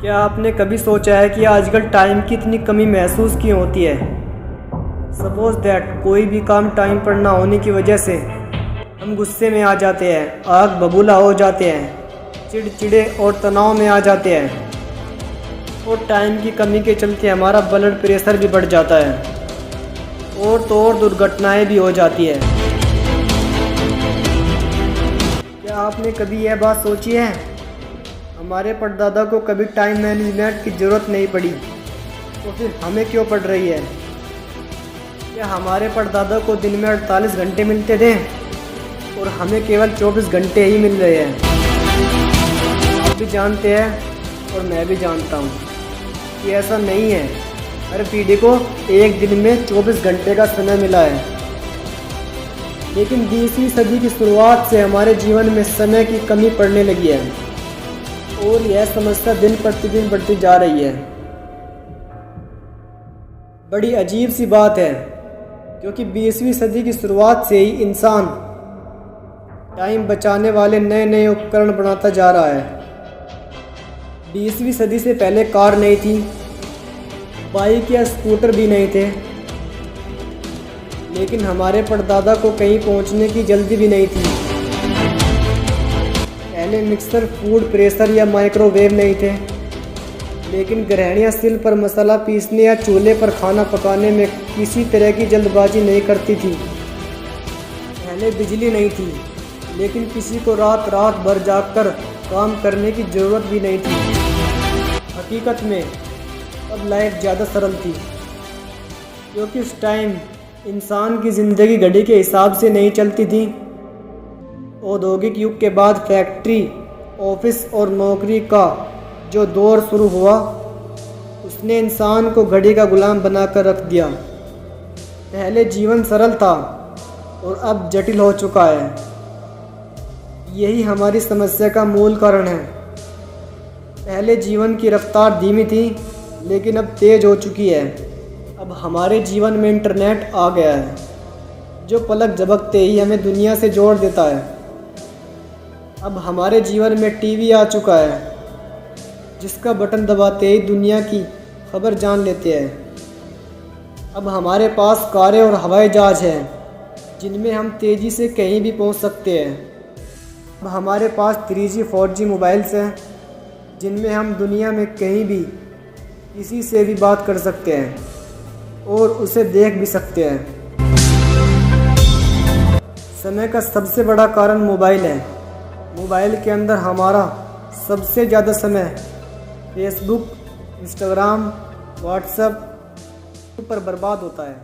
क्या आपने कभी सोचा है कि आजकल टाइम की इतनी कमी महसूस क्यों होती है? सपोज दैट कोई भी काम टाइम पर ना होने की वजह से हम गुस्से में आ जाते हैं, आग बबूला हो जाते हैं, चिड़चिड़े और तनाव में आ जाते हैं। और टाइम की कमी के चलते हमारा ब्लड प्रेशर भी बढ़ जाता है और तो और दुर्घटनाएं भी हो जाती है। क्या आपने कभी यह बात सोची है, हमारे परदादा को कभी टाइम मैनेजमेंट की ज़रूरत नहीं पड़ी तो फिर हमें क्यों पड़ रही है? क्या हमारे परदादा को दिन में 48 घंटे मिलते थे और हमें केवल 24 घंटे ही मिल रहे हैं? आप भी जानते हैं और मैं भी जानता हूँ कि ऐसा नहीं है। हर पीढ़ी को एक दिन में 24 घंटे का समय मिला है, लेकिन 20वीं सदी की शुरुआत से हमारे जीवन में समय की कमी पड़ने लगी है और यह समस्या दिन प्रतिदिन बढ़ती जा रही है। बड़ी अजीब सी बात है, क्योंकि 20वीं सदी की शुरुआत से ही इंसान टाइम बचाने वाले नए नए उपकरण बनाता जा रहा है। 20वीं सदी से पहले कार नहीं थी, बाइक या स्कूटर भी नहीं थे, लेकिन हमारे परदादा को कहीं पहुंचने की जल्दी भी नहीं थी। पहले मिक्सर, फूड प्रेशर या माइक्रोवेव नहीं थे, लेकिन गृहिणियां सिल पर मसाला पीसने या चूल्हे पर खाना पकाने में किसी तरह की जल्दबाजी नहीं करती थी। पहले बिजली नहीं थी, लेकिन किसी को रात रात भर जागकर काम करने की ज़रूरत भी नहीं थी। हकीकत में अब लाइफ ज़्यादा सरल थी, क्योंकि उस टाइम इंसान की ज़िंदगी घड़ी के हिसाब से नहीं चलती थी। औद्योगिक युग के बाद फैक्ट्री, ऑफिस और नौकरी का जो दौर शुरू हुआ, उसने इंसान को घड़ी का गुलाम बनाकर रख दिया। पहले जीवन सरल था और अब जटिल हो चुका है। यही हमारी समस्या का मूल कारण है। पहले जीवन की रफ्तार धीमी थी, लेकिन अब तेज हो चुकी है। अब हमारे जीवन में इंटरनेट आ गया है, जो पलक झपकते ही हमें दुनिया से जोड़ देता है। अब हमारे जीवन में टीवी आ चुका है, जिसका बटन दबाते ही दुनिया की खबर जान लेते हैं। अब हमारे पास कारें और हवाई जहाज हैं, जिनमें हम तेज़ी से कहीं भी पहुंच सकते हैं। अब हमारे पास 3G 4G मोबाइल्स हैं, जिनमें हम दुनिया में कहीं भी किसी से भी बात कर सकते हैं और उसे देख भी सकते हैं। समय का सबसे बड़ा कारण मोबाइल है। मोबाइल के अंदर हमारा सबसे ज़्यादा समय फेसबुक, इंस्टाग्राम, व्हाट्सएप पर बर्बाद होता है।